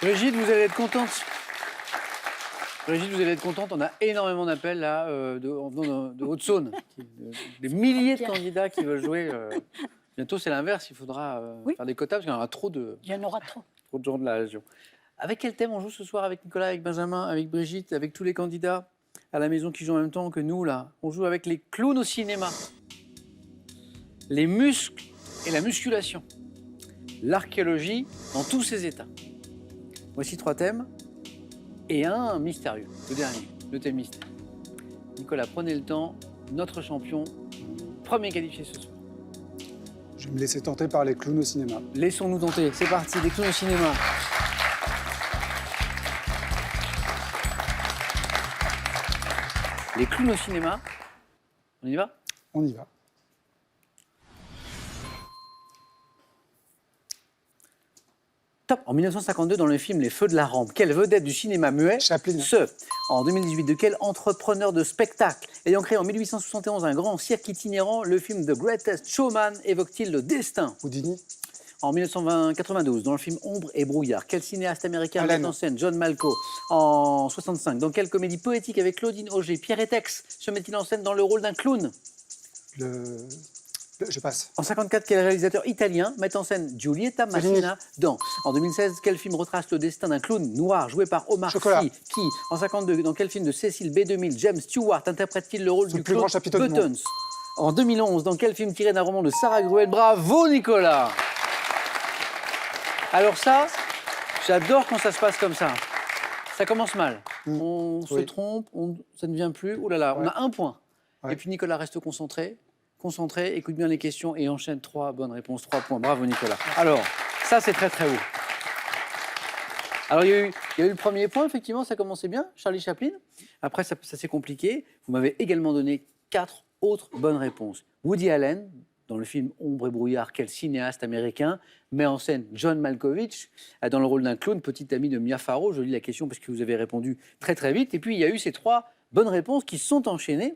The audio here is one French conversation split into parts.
Brigitte, vous allez être contente. Brigitte, vous allez être contente. On a énormément d'appels là en venant de Haute-Saône. Des milliers de candidats qui veulent jouer. Bientôt, c'est l'inverse. Il faudra faire des quotas parce qu'il y en aura trop de. Il y en aura trop. Trop de gens de la région. Avec quel thème on joue ce soir avec Nicolas, avec Benjamin, avec Brigitte, avec tous les candidats à la maison qui jouent en même temps que nous là? On joue avec les clowns au cinéma, les muscles et la musculation, l'archéologie dans tous ses états. Voici 3 thèmes et un mystérieux, le dernier, le thème mystère. Nicolas, prenez le temps, notre champion, premier qualifié ce soir. Je vais me laisser tenter par les clowns au cinéma. Laissons-nous tenter, c'est parti, les clowns au cinéma. Les clowns au cinéma, on y va? On y va. Top. En 1952, dans le film Les Feux de la Rampe, quelle vedette du cinéma muet Chaplin. En 2018, de quel entrepreneur de spectacle ayant créé en 1871 un grand cirque itinérant, le film The Greatest Showman évoque-t-il le destin? Houdini. En 1992, dans le film Ombre et brouillard, quel cinéaste américain met Allen. en scène John Malkovich? En 65, dans quelle comédie poétique avec Claudine Auger, Pierre Etex se met-il en scène dans le rôle d'un clown? Je passe. En 54, quel réalisateur italien met en scène Giulietta Massina dans? En 2016, quel film retrace le destin d'un clown noir joué par Omar Chocolat. Sy? Qui? En 52, dans quel film de Cécile B2000 James Stewart interprète-t-il le rôle C'est du le plus grand clown chapiteau du Buttons? monde. En 2011, dans quel film tiré d'un roman de Sarah Gruel? Bravo Nicolas! Alors ça, j'adore quand ça se passe comme ça. Ça commence mal. On se trompe, ça ne vient plus. Ouh là là, on a 1 point. Ouais. Et puis Nicolas reste concentré, écoute bien les questions et enchaîne 3 bonnes réponses, 3 points. Bravo Nicolas. Alors, ça c'est très très haut. Alors il y a eu le premier point, effectivement, ça commençait bien, Charlie Chaplin. Après, ça s'est compliqué. Vous m'avez également donné 4 autres bonnes réponses. Woody Allen, dans le film Ombre et brouillard, quel cinéaste américain met en scène John Malkovich dans le rôle d'un clown, petit ami de Mia Farrow? Je lis la question parce que vous avez répondu très très vite. Et puis il y a eu ces 3 bonnes réponses qui sont enchaînées.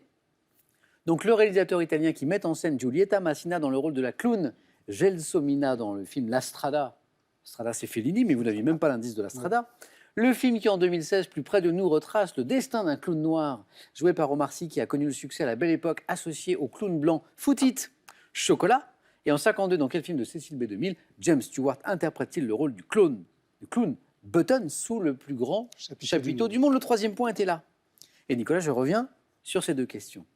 Donc le réalisateur italien qui met en scène Giulietta Massina dans le rôle de la clown Gelsomina dans le film La Strada. Strada, c'est Fellini, mais vous n'aviez même pas l'indice de La Strada. Le film qui, en 2016, plus près de nous, retrace le destin d'un clown noir, joué par Omar Sy, qui a connu le succès à la belle époque, associé au clown blanc Footit Chocolat. Et en 52, dans quel film de Cécile B2000, James Stewart interprète-t-il le rôle du clown Buttons sous le plus grand chapiteau du monde? Le 3e point était là. Et Nicolas, je reviens sur ces 2 questions.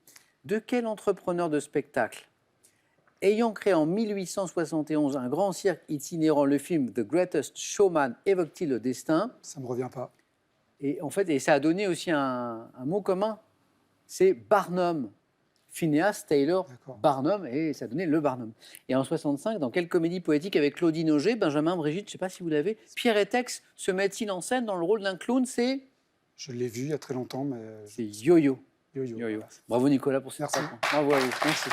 De quel entrepreneur de spectacle, ayant créé en 1871 un grand cirque itinérant, le film The Greatest Showman évoque-t-il le destin? Ça me revient pas. Et en fait, et ça a donné aussi un mot commun, c'est Barnum. Phineas Taylor Barnum, et ça a donné le Barnum. Et en 65, dans quelle comédie poétique avec Claudine Auger, Benjamin, Brigitte, je ne sais pas si vous l'avez, Pierre Etex se met-il en scène dans le rôle d'un clown? C'est Je l'ai vu il y a très longtemps, mais... C'est Yo-Yo. Yo-Yo. Yo-Yo. Bravo Nicolas pour ces 3 points. Bravo à vous. Merci.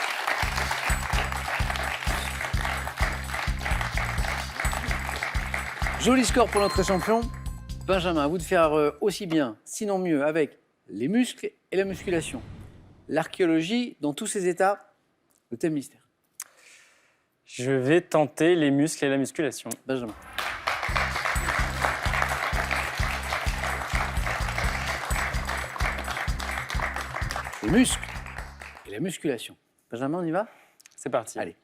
Joli score pour notre champion. Benjamin, à vous de faire aussi bien, sinon mieux, avec les muscles et la musculation. L'archéologie dans tous ses états, le thème mystère. Je vais tenter les muscles et la musculation. Benjamin. Les muscles et la musculation. Benjamin, on y va? C'est parti. Allez.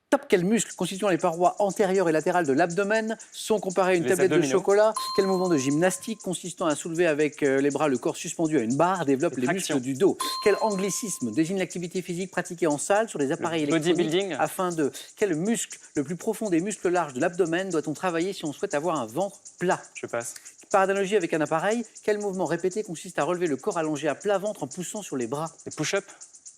Top, quels muscles constituant les parois antérieures et latérales de l'abdomen sont comparés à une Les tablette de abdominaux. chocolat? Quel mouvement de gymnastique consistant à soulever avec les bras le corps suspendu à une barre développe les Traction. muscles du dos? Quel anglicisme désigne l'activité physique pratiquée en salle sur des appareils électroniques bodybuilding. afin de... Quel muscle, le plus profond des muscles larges de l'abdomen, doit-on travailler si on souhaite avoir un ventre plat? Je passe. Par analogie avec un appareil, quel mouvement répété consiste à relever le corps allongé à plat ventre en poussant sur les bras? Les push-ups.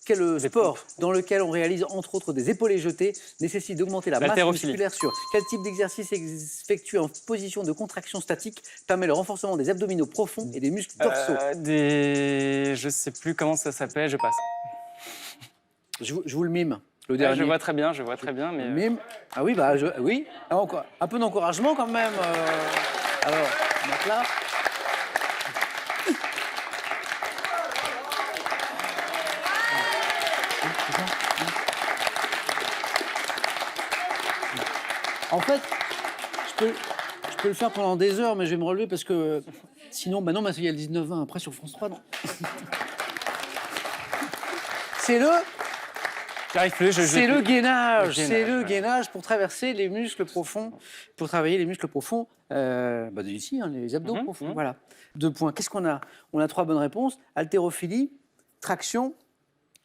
Quel sport pompes. dans lequel on réalise entre autres des épaules jetées nécessite d'augmenter la masse L'haltérophilie. musculaire sur quel type d'exercice effectué en position de contraction statique permet le renforcement des abdominaux profonds et des muscles dorsaux? Je sais plus comment ça s'appelle, je passe. Je vous le mime, le Ouais, dernier. je vois très bien, mais... Le mime. Ah oui, bah oui. Un peu d'encouragement quand même. Alors, donc là. En fait, je peux le faire pendant des heures, mais je vais me relever parce que sinon, bah non, il y a le 19-20 après sur France 3, non. C'est le J'arrive plus, C'est le gainage, Le c'est gainage, le ouais. gainage pour traverser les muscles profonds, pour travailler les muscles profonds, bah ici, hein, les abdos profonds. Voilà. 2 points. Qu'est-ce qu'on a? On a 3 bonnes réponses. Haltérophilie, traction,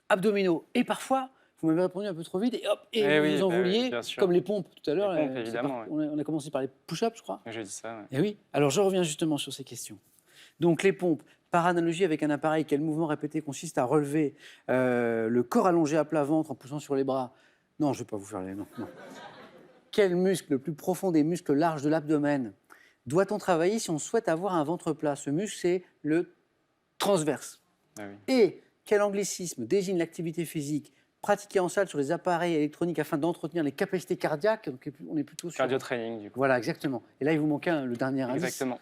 abdominaux. Et parfois, vous m'avez répondu un peu trop vite et hop, et Eh vous oui, en bah oui, vouliez, bien sûr. comme les pompes tout à l'heure. Les pompes, c'est évidemment, on a commencé par les push-ups, je crois. J'ai dit ça, ouais. Eh oui. Alors, je reviens justement sur ces questions. Donc, les pompes, par analogie avec un appareil, quel mouvement répété consiste à relever le corps allongé à plat ventre en poussant sur les bras? Non, je ne vais pas vous faire les... Non, non. Quel muscle, le plus profond des muscles larges de l'abdomen, doit-on travailler si on souhaite avoir un ventre plat? Ce muscle, c'est le transverse. Ah oui. Et quel anglicisme désigne l'activité physique pratiquée en salle sur les appareils électroniques afin d'entretenir les capacités cardiaques? Donc, on est plutôt sur... Cardio training, du coup. Voilà, exactement. Et là, il vous manquait le dernier indice. Exactement.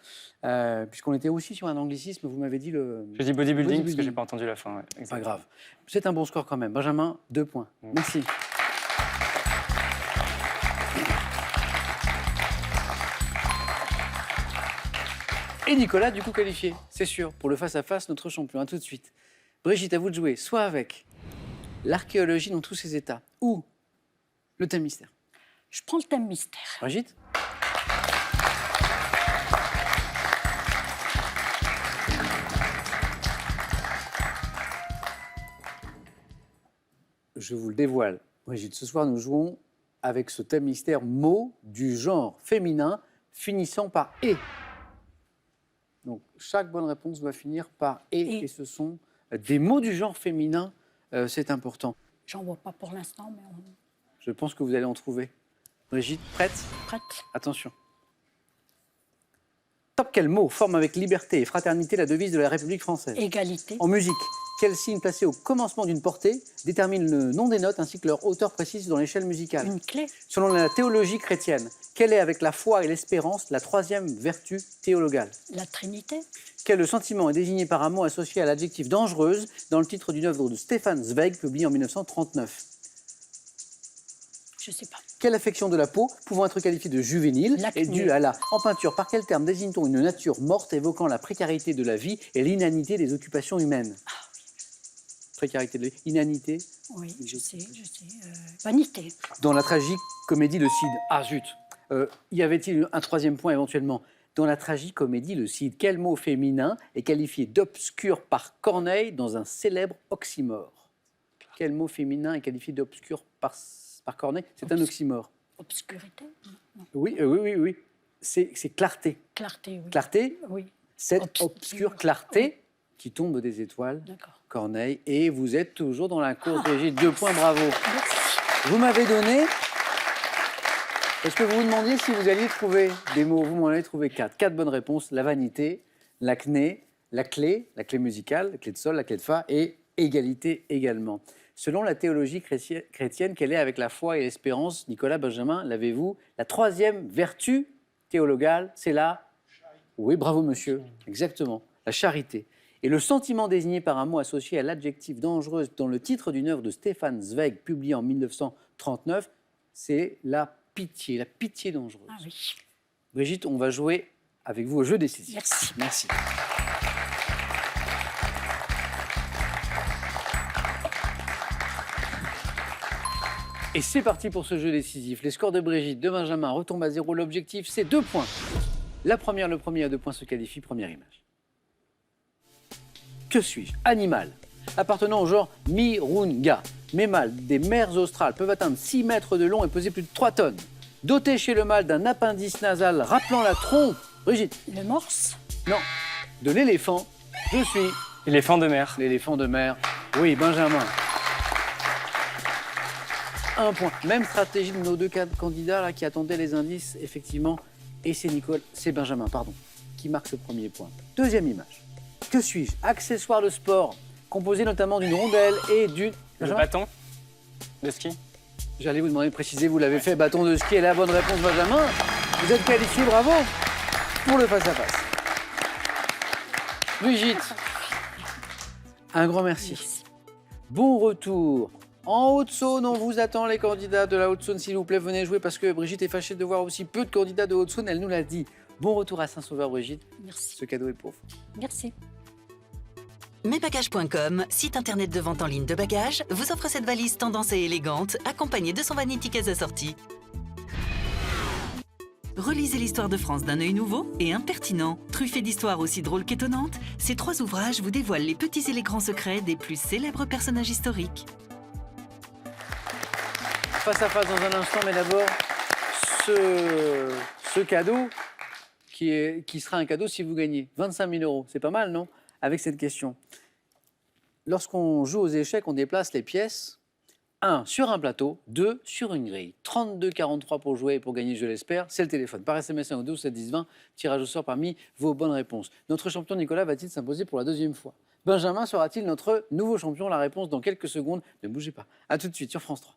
Puisqu'on était aussi sur un anglicisme, vous m'avez dit le... J'ai dit bodybuilding parce que Bodybuilding. j'ai pas entendu la fin. Ouais. Pas Exactement. grave. C'est un bon score quand même. Benjamin, 2 points. Merci. Et Nicolas, du coup, qualifié, c'est sûr, pour le face-à-face, notre champion. À tout de suite. Brigitte, à vous de jouer, soit avec l'archéologie dans tous ses états, ou le thème mystère. Je prends le thème mystère. Brigitte? Je vous le dévoile. Brigitte, ce soir, nous jouons avec ce thème mystère mots du genre féminin finissant par « et ». Donc, chaque bonne réponse doit finir par « et ». Et ce sont des mots du genre féminin, c'est important. J'en vois pas pour l'instant, mais on Je pense que vous allez en trouver. Brigitte, prête? est prête. Attention. Top, quel mot forme avec liberté et fraternité la devise de la République française? Égalité. En musique, quel signe placé au commencement d'une portée détermine le nom des notes ainsi que leur hauteur précise dans l'échelle musicale? Une clé. Selon la théologie chrétienne, quelle est avec la foi et l'espérance la 3e vertu théologale? La Trinité. Quel sentiment est désigné par un mot associé à l'adjectif dangereuse dans le titre d'une œuvre de Stefan Zweig publiée en 1939? Je sais pas. Quelle affection de la peau, pouvant être qualifiée de juvénile, L'acné. est due à la... En peinture, par quel terme désigne-t-on une nature morte évoquant la précarité de la vie et l'inanité des occupations humaines? Précarité de la vie, inanité. Oui, je sais. Vanité. Dans la tragique comédie Le Cid. Ah zut. Y avait-il un 3e point éventuellement? Dans la tragique comédie Le Cid, quel mot féminin est qualifié d'obscur par Corneille dans un célèbre oxymore? Quel mot féminin est qualifié d'obscur par Corneille? C'est un oxymore. Obscurité. Non. Oui. C'est clarté. Clarté, oui. Clarté, Oui, cette Obscur. obscure clarté qui tombe des étoiles. d'accord. Corneille. Et vous êtes toujours dans la course, Brigitte. 2 points, bravo. Merci. Vous m'avez donné... Est-ce que vous vous demandiez si vous alliez trouver des mots? Vous m'en avez trouvé 4. 4 bonnes réponses. La vanité, l'acné, la clé musicale, la clé de sol, la clé de fa et égalité également. Selon la théologie chrétienne, quelle est avec la foi et l'espérance, Nicolas Benjamin, l'avez-vous? La 3e vertu théologale, c'est la... Oui, bravo monsieur, exactement, la charité. Et le sentiment désigné par un mot associé à l'adjectif dangereuse dans le titre d'une œuvre de Stefan Zweig, publiée en 1939, c'est la pitié dangereuse. Ah oui. Brigitte, on va jouer avec vous au jeu décisif. Merci. Merci. Et c'est parti pour ce jeu décisif. Les scores de Brigitte, de Benjamin retombent à 0. L'objectif, c'est 2 points. Le premier à 2 points se qualifie. Première image. Que suis-je? Animal. Appartenant au genre Mirunga. Mes mâles des mers australes peuvent atteindre 6 mètres de long et peser plus de 3 tonnes. Doté chez le mâle d'un appendice nasal rappelant la trompe. Brigitte. Le morse. Non. De l'éléphant. Je suis Éléphant de mer. l'éléphant de mer. Oui, Benjamin. 1 point. Même stratégie de nos 2 candidats là, qui attendaient les indices, effectivement. Et c'est Benjamin, pardon, qui marque ce premier point. Deuxième image. Que suis-je? Accessoire de sport, composé notamment d'une rondelle et d'une... Le Benjamin, bâton de ski. j'allais vous demander de préciser, vous l'avez fait, bâton de ski est la bonne réponse, Benjamin. Vous êtes qualifié, bravo, pour le face-à-face. Brigitte, un grand merci. Merci. Bon retour En Haute-Saône, on vous attend les candidats de la Haute-Saône, s'il vous plaît, venez jouer parce que Brigitte est fâchée de voir aussi peu de candidats de Haute-Saône, elle nous l'a dit. Bon retour à Saint-Sauveur, Brigitte, Merci. ce cadeau est pour vous. Merci. Mesbagages.com, site internet de vente en ligne de bagages, vous offre cette valise tendance et élégante, accompagnée de son vanity case assorti. Relisez l'histoire de France d'un œil nouveau et impertinent. Truffé d'histoires aussi drôles qu'étonnantes, ces 3 ouvrages vous dévoilent les petits et les grands secrets des plus célèbres personnages historiques. Face à face dans un instant, mais d'abord, ce cadeau qui sera un cadeau si vous gagnez 25 000 €. C'est pas mal, non? Avec cette question. Lorsqu'on joue aux échecs, on déplace les pièces. 1 sur un plateau, 2 sur une grille. 32,43 pour jouer et pour gagner, je l'espère, c'est le téléphone. Par SMS 1 ou 12 7 10 20, tirage au sort parmi vos bonnes réponses. Notre champion Nicolas va-t-il s'imposer pour la 2e fois? Benjamin sera-t-il notre nouveau champion? La réponse dans quelques secondes. Ne bougez pas. A tout de suite sur France 3.